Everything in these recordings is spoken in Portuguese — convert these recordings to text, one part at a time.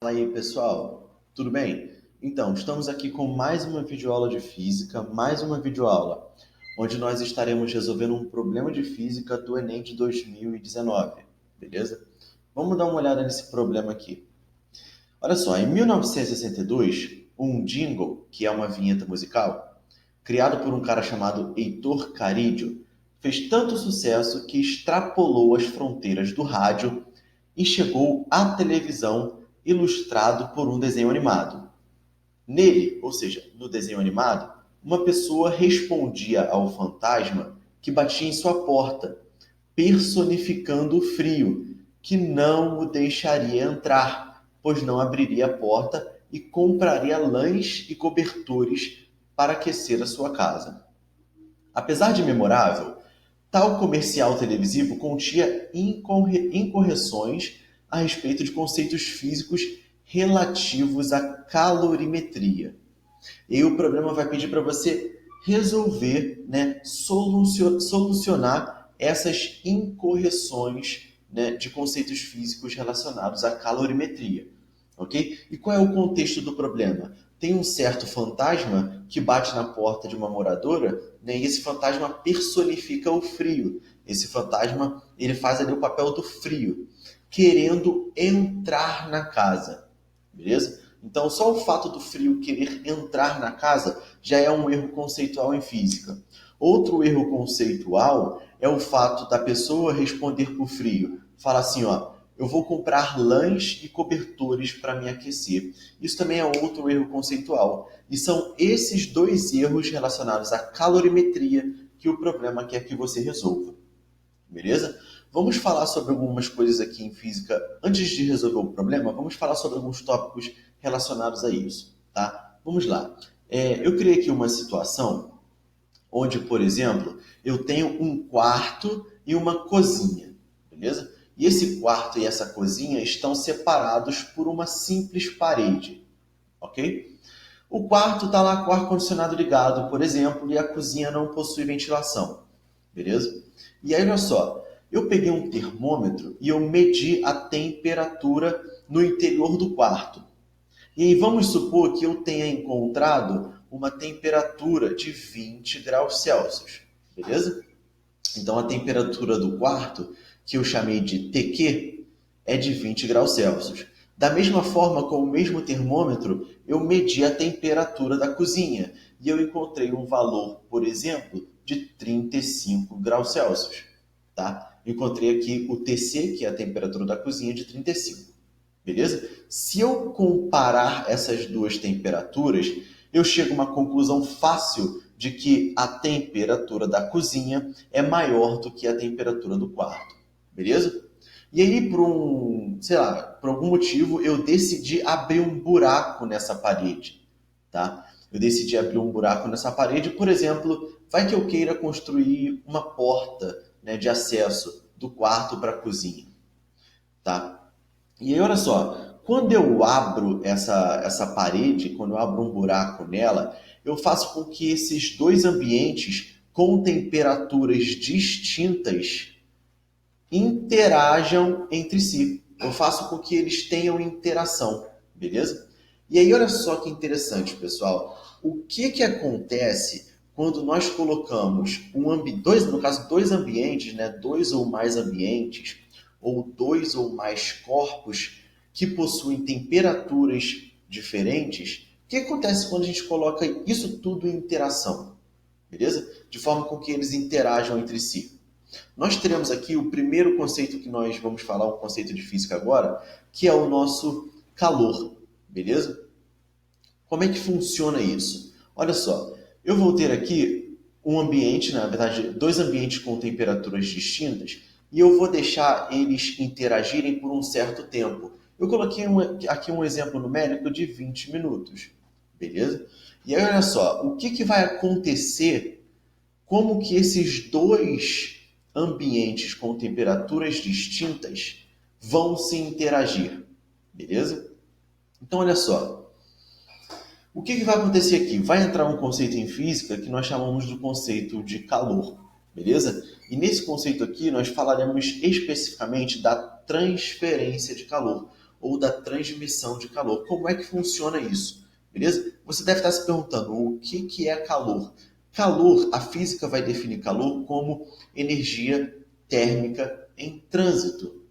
Fala aí, pessoal, tudo bem? Então, estamos aqui com mais uma videoaula de física, mais uma videoaula, onde nós estaremos resolvendo um problema de física do Enem de 2019, beleza? Vamos dar uma olhada nesse problema aqui. Olha só, em 1962, um jingle, que é uma vinheta musical, criado por um cara chamado Heitor Carídio, fez tanto sucesso que extrapolou as fronteiras do rádio e chegou à televisão ilustrado por um desenho animado. Nele, ou seja, no desenho animado, uma pessoa respondia ao fantasma que batia em sua porta, personificando o frio, que não o deixaria entrar, pois não abriria a porta e compraria lãs e cobertores para aquecer a sua casa. Apesar de memorável, tal comercial televisivo continha incorreções a respeito de conceitos físicos relativos à calorimetria. E aí o problema vai pedir para você resolver, né, solucionar essas incorreções, né, de conceitos físicos relacionados à calorimetria. Ok? E qual é o contexto do problema? Tem um certo fantasma que bate na porta de uma moradora, né, e esse fantasma personifica o frio. Esse fantasma ele faz ali o papel do frio, querendo entrar na casa. Beleza? Então, só o fato do frio querer entrar na casa já é um erro conceitual em física. Outro erro conceitual é o fato da pessoa responder por frio. Fala assim, ó, eu vou comprar lãs e cobertores para me aquecer. Isso também é outro erro conceitual. E são esses dois erros relacionados à calorimetria que o problema quer que você resolva. Beleza? Vamos falar sobre algumas coisas aqui em física. Antes de resolver o problema, vamos falar sobre alguns tópicos relacionados a isso, tá? Vamos lá. Eu criei aqui uma situação onde, por exemplo, eu tenho um quarto e uma cozinha, beleza? E esse quarto e essa cozinha estão separados por uma simples parede, ok? O quarto está lá com o ar-condicionado ligado, por exemplo, e a cozinha não possui ventilação, beleza? E aí, olha só, eu peguei um termômetro e eu medi a temperatura no interior do quarto. E aí vamos supor que eu tenha encontrado uma temperatura de 20 graus Celsius, beleza? Então a temperatura do quarto, que eu chamei de TQ, é de 20 graus Celsius. Da mesma forma, com o mesmo termômetro, eu medi a temperatura da cozinha e eu encontrei um valor, por exemplo, de 35 graus Celsius. Tá? Encontrei aqui o TC, que é a temperatura da cozinha, de 35. Beleza? Se eu comparar essas duas temperaturas, eu chego a uma conclusão fácil de que a temperatura da cozinha é maior do que a temperatura do quarto. Beleza? E aí, por algum motivo, eu decidi abrir um buraco nessa parede, tá? Eu decidi abrir um buraco nessa parede, por exemplo, vai que eu queira construir uma porta, né, de acesso do quarto para a cozinha, tá? E aí, olha só, quando eu abro essa parede, quando eu abro um buraco nela, eu faço com que esses dois ambientes com temperaturas distintas interajam entre si. Eu faço com que eles tenham interação, beleza? E aí, olha só que interessante, pessoal. O que que acontece quando nós colocamos no caso, dois ambientes, né? Dois ou mais ambientes, ou dois ou mais corpos que possuem temperaturas diferentes? O que acontece quando a gente coloca isso tudo em interação? Beleza? De forma com que eles interajam entre si. Nós teremos aqui o primeiro conceito que nós vamos falar, um conceito de física agora, que é o nosso calor, beleza? Como é que funciona isso? Olha só, eu vou ter aqui um ambiente, na verdade, dois ambientes com temperaturas distintas, e eu vou deixar eles interagirem por um certo tempo. Eu coloquei aqui um exemplo numérico de 20 minutos, beleza? E aí, olha só, o que vai acontecer, como que esses dois ambientes com temperaturas distintas vão se interagir, beleza? Então, olha só, o que vai acontecer aqui? Vai entrar um conceito em física que nós chamamos do conceito de calor, beleza? E nesse conceito aqui nós falaremos especificamente da transferência de calor. ou da transmissão de calor. Como é que funciona isso? Beleza? Você deve estar se perguntando o que é calor. Calor, a física vai definir calor como energia térmica em trânsito,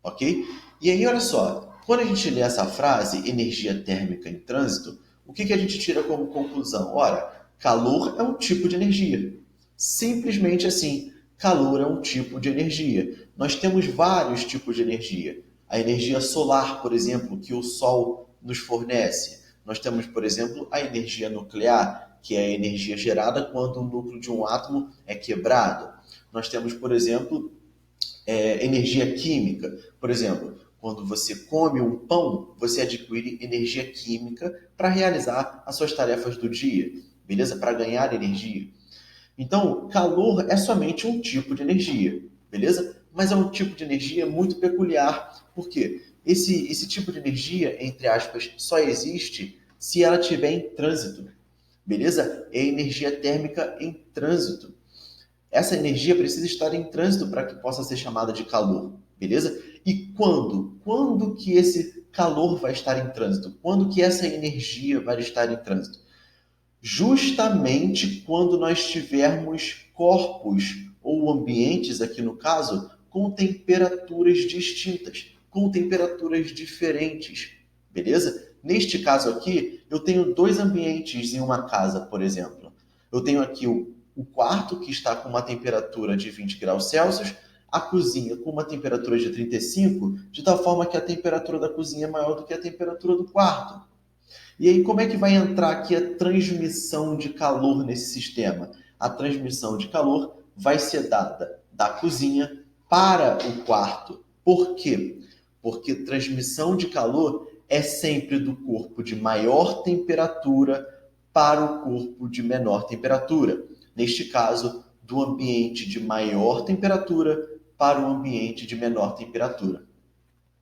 ok? E aí, olha só, quando a gente lê essa frase, energia térmica em trânsito, o que a gente tira como conclusão? Ora, calor é um tipo de energia. Simplesmente assim, calor é um tipo de energia. Nós temos vários tipos de energia. A energia solar, por exemplo, que o Sol nos fornece. Nós temos, por exemplo, a energia nuclear, que é a energia gerada quando o núcleo de um átomo é quebrado. Nós temos, por exemplo, energia química. Por exemplo, quando você come um pão, você adquire energia química para realizar as suas tarefas do dia, beleza? Para ganhar energia. Então, calor é somente um tipo de energia, beleza? Mas é um tipo de energia muito peculiar. Por quê? Esse tipo de energia, entre aspas, só existe se ela estiver em trânsito, beleza? É energia térmica em trânsito. Essa energia precisa estar em trânsito para que possa ser chamada de calor, beleza? E quando? Quando que esse calor vai estar em trânsito? Quando que essa energia vai estar em trânsito? Justamente quando nós tivermos corpos ou ambientes, aqui no caso, com temperaturas distintas, com temperaturas diferentes, beleza? Neste caso aqui, eu tenho dois ambientes em uma casa, por exemplo. Eu tenho aqui o quarto, que está com uma temperatura de 20 graus Celsius, a cozinha com uma temperatura de 35, de tal forma que a temperatura da cozinha é maior do que a temperatura do quarto. E aí, como é que vai entrar aqui a transmissão de calor nesse sistema? A transmissão de calor vai ser dada da cozinha para o quarto. Por quê? Porque transmissão de calor é sempre do corpo de maior temperatura para o corpo de menor temperatura. Neste caso, do ambiente de maior temperatura para o ambiente de menor temperatura.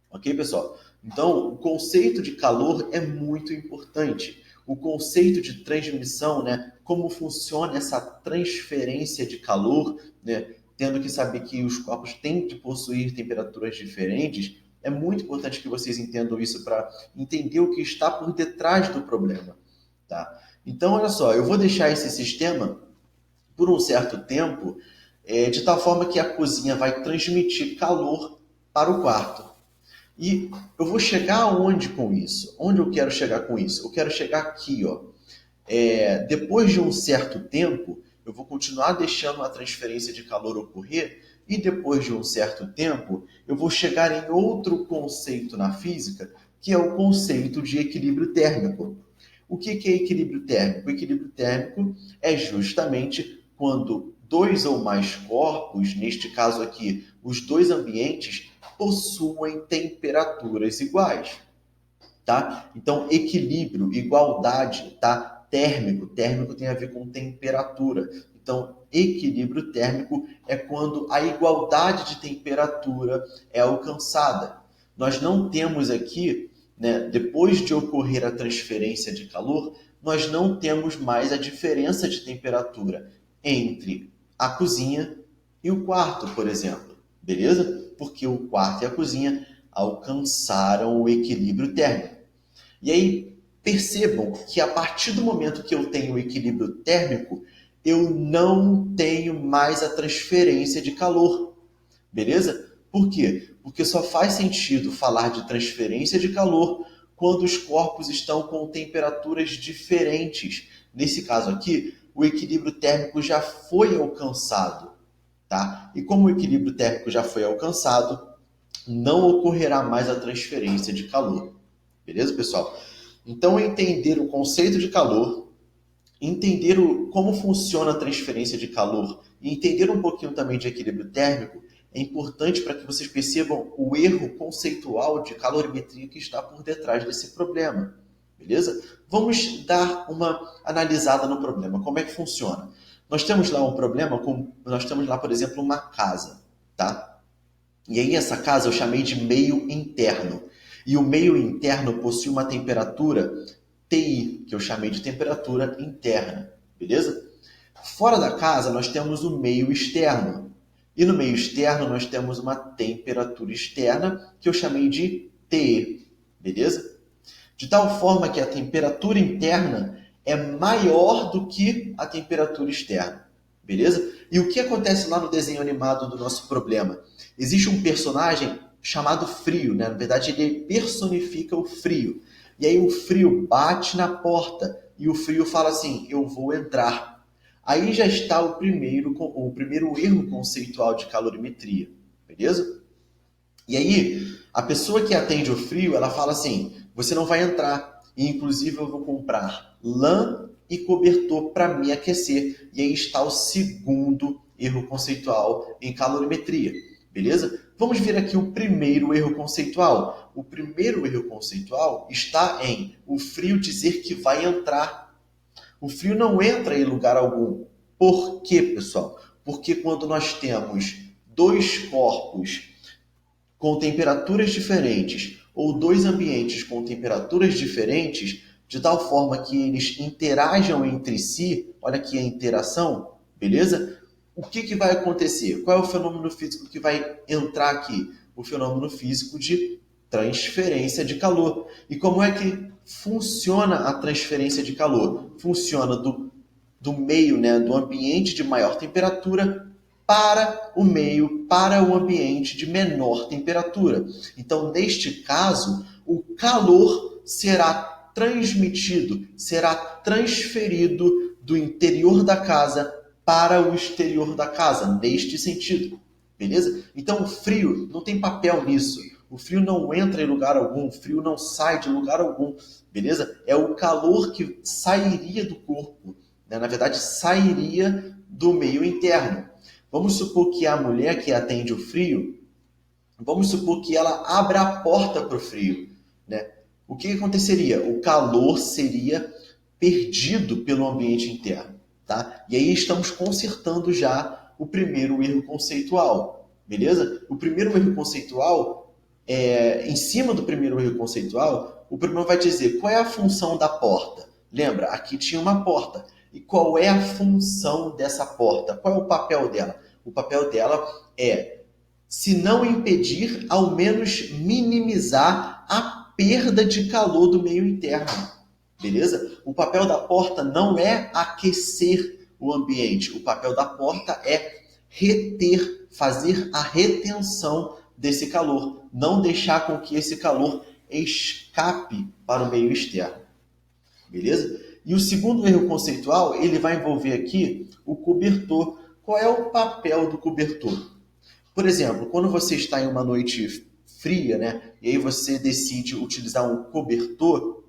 Ok, pessoal? Então, o conceito de calor é muito importante. O conceito de transmissão, né? Como funciona essa transferência de calor, né? Tendo que saber que os corpos têm de possuir temperaturas diferentes, é muito importante que vocês entendam isso para entender o que está por detrás do problema, tá? Então, olha só, eu vou deixar esse sistema por um certo tempo, de tal forma que a cozinha vai transmitir calor para o quarto. E eu vou chegar aonde com isso? Onde eu quero chegar com isso? Eu quero chegar aqui, ó. Depois de um certo tempo, eu vou continuar deixando a transferência de calor ocorrer e depois de um certo tempo, eu vou chegar em outro conceito na física, que é o conceito de equilíbrio térmico. O que é equilíbrio térmico? O equilíbrio térmico é justamente quando dois ou mais corpos, neste caso aqui, os dois ambientes, possuem temperaturas iguais, tá? Então, equilíbrio, igualdade, tá? Térmico tem a ver com temperatura. Então, equilíbrio térmico é quando a igualdade de temperatura é alcançada. Nós não temos aqui, né, depois de ocorrer a transferência de calor, nós não temos mais a diferença de temperatura entre a cozinha e o quarto, por exemplo. Beleza? Porque o quarto e a cozinha alcançaram o equilíbrio térmico. E aí, percebam que a partir do momento que eu tenho o equilíbrio térmico, eu não tenho mais a transferência de calor. Beleza? Por quê? Porque só faz sentido falar de transferência de calor quando os corpos estão com temperaturas diferentes. Nesse caso aqui, o equilíbrio térmico já foi alcançado, tá? E como o equilíbrio térmico já foi alcançado, não ocorrerá mais a transferência de calor. Beleza, pessoal? Então, entender o conceito de calor, entender como funciona a transferência de calor e entender um pouquinho também de equilíbrio térmico é importante para que vocês percebam o erro conceitual de calorimetria que está por detrás desse problema. Beleza? Vamos dar uma analisada no problema. Como é que funciona? Nós temos lá um problema, nós temos lá, por exemplo, uma casa, tá? E aí essa casa eu chamei de meio interno. E o meio interno possui uma temperatura TI, que eu chamei de temperatura interna, beleza? Fora da casa nós temos o meio externo. E no meio externo nós temos uma temperatura externa, que eu chamei de TE. beleza? De tal forma que a temperatura interna é maior do que a temperatura externa, beleza? E o que acontece lá no desenho animado do nosso problema? Existe um personagem chamado Frio, né? Na verdade, ele personifica o frio. E aí o frio bate na porta e o frio fala assim, eu vou entrar. Aí já está o primeiro erro conceitual de calorimetria, beleza? E aí, a pessoa que atende o frio, ela fala assim, você não vai entrar, e inclusive eu vou comprar lã e cobertor para me aquecer. E aí está o segundo erro conceitual em calorimetria, beleza? Vamos ver aqui o primeiro erro conceitual. O primeiro erro conceitual está em o frio dizer que vai entrar. O frio não entra em lugar algum. Por quê, pessoal? Porque quando nós temos dois corpos com temperaturas diferentes ou dois ambientes com temperaturas diferentes, de tal forma que eles interajam entre si, olha aqui a interação, beleza? O que vai acontecer? Qual é o fenômeno físico que vai entrar aqui? O fenômeno físico de transferência de calor. E como é que funciona a transferência de calor? Funciona do meio, né, do ambiente de maior temperatura para o meio, para o ambiente de menor temperatura. Então, neste caso, o calor será transmitido, será transferido do interior da casa para o exterior da casa, neste sentido. Beleza? Então, o frio não tem papel nisso. O frio não entra em lugar algum, o frio não sai de lugar algum. Beleza? É o calor que sairia do corpo, né? Na verdade, sairia do meio interno. Vamos supor que a mulher que atende o frio, vamos supor que ela abra a porta para o frio, né? O que aconteceria? O calor seria perdido pelo ambiente interno, tá? E aí estamos consertando já o primeiro erro conceitual, beleza? O primeiro erro conceitual, em cima do primeiro erro conceitual, o primeiro vai dizer qual é a função da porta. Lembra, aqui tinha uma porta. E qual é a função dessa porta? Qual é o papel dela? O papel dela é, se não impedir, ao menos minimizar a perda de calor do meio interno. Beleza? O papel da porta não é aquecer o ambiente. O papel da porta é reter, fazer a retenção desse calor. Não deixar com que esse calor escape para o meio externo. Beleza? E o segundo erro conceitual, ele vai envolver aqui o cobertor. Qual é o papel do cobertor? Por exemplo, quando você está em uma noite fria, né, e aí você decide utilizar um cobertor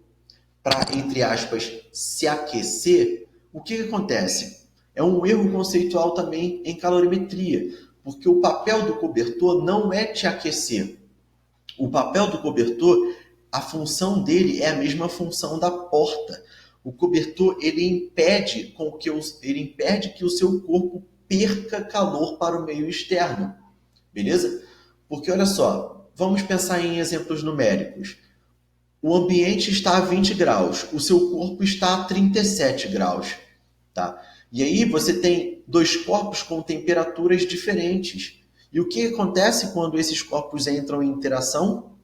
para, entre aspas, se aquecer, o que acontece? É um erro conceitual também em calorimetria, porque o papel do cobertor não é te aquecer. O papel do cobertor, a função dele é a mesma função da porta. O cobertor ele impede que o seu corpo perca calor para o meio externo. Beleza? Porque olha só, vamos pensar em exemplos numéricos. O ambiente está a 20 graus, o seu corpo está a 37 graus. Tá? E aí você tem dois corpos com temperaturas diferentes. E o que acontece quando esses corpos entram em interação?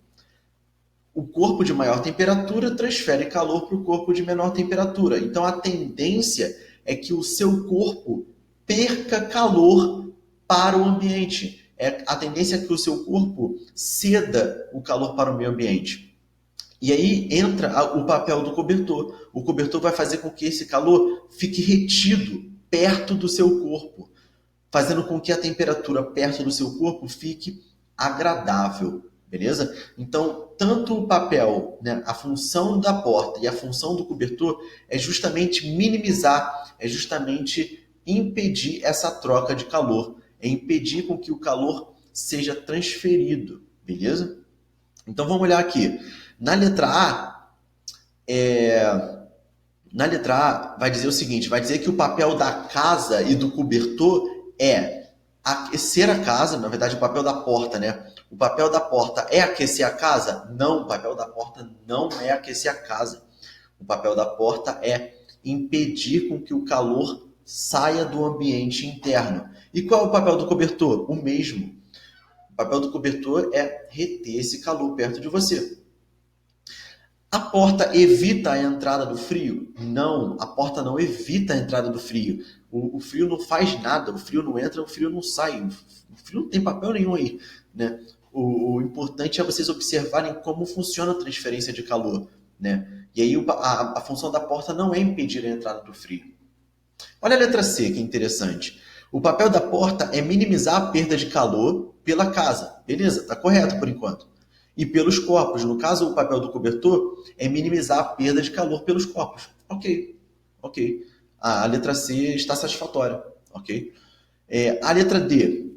O corpo de maior temperatura transfere calor para o corpo de menor temperatura. Então a tendência é que o seu corpo perca calor para o ambiente. A tendência é que o seu corpo ceda o calor para o meio ambiente. E aí entra o papel do cobertor. O cobertor vai fazer com que esse calor fique retido perto do seu corpo, fazendo com que a temperatura perto do seu corpo fique agradável, beleza? Então, tanto o papel, né, a função da porta e a função do cobertor é justamente minimizar, é justamente impedir essa troca de calor, é impedir com que o calor seja transferido, beleza? Então, vamos olhar aqui. Na letra A, vai dizer o seguinte, vai dizer que o papel da casa e do cobertor é aquecer a casa, na verdade o papel da porta, né? O papel da porta é aquecer a casa? Não, o papel da porta não é aquecer a casa. O papel da porta é impedir com que o calor saia do ambiente interno. E qual é o papel do cobertor? O mesmo. O papel do cobertor é reter esse calor perto de você. A porta evita a entrada do frio? Não, a porta não evita a entrada do frio. O frio não faz nada, o frio não entra, o frio não sai. O frio não tem papel nenhum aí, né? O importante é vocês observarem como funciona a transferência de calor, né? E aí a função da porta não é impedir a entrada do frio. Olha a letra C, que interessante. O papel da porta é minimizar a perda de calor pela casa. Beleza, está correto por enquanto. E pelos corpos. No caso, o papel do cobertor é minimizar a perda de calor pelos corpos. Ok, ok. A letra C está satisfatória. Ok. A letra D.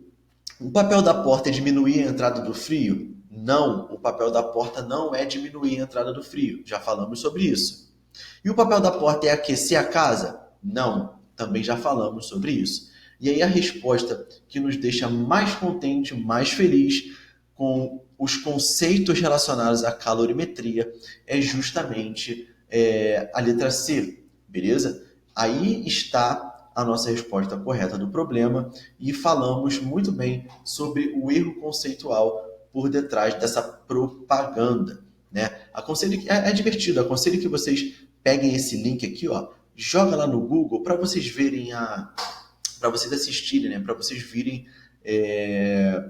O papel da porta é diminuir a entrada do frio? Não, o papel da porta não é diminuir a entrada do frio. Já falamos sobre isso. E o papel da porta é aquecer a casa? Não, também já falamos sobre isso. E aí a resposta que nos deixa mais contente, mais feliz com os conceitos relacionados à calorimetria é justamente a letra C, beleza? Aí está a nossa resposta correta do problema e falamos muito bem sobre o erro conceitual por detrás dessa propaganda, né? Aconselho que é divertido, aconselho que vocês peguem esse link aqui, ó, joga lá no Google para vocês verem para vocês assistirem, né? Para vocês virem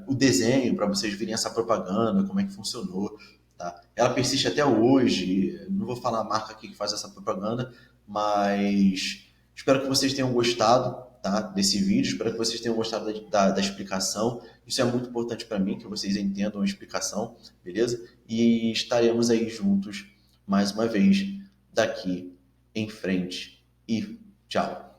o desenho, para vocês verem essa propaganda, como é que funcionou, tá? Ela persiste até hoje. Não vou falar a marca aqui que faz essa propaganda, mas espero que vocês tenham gostado, tá, desse vídeo. Espero que vocês tenham gostado da explicação. Isso é muito importante para mim, que vocês entendam a explicação, beleza? E estaremos aí juntos mais uma vez daqui em frente. E tchau!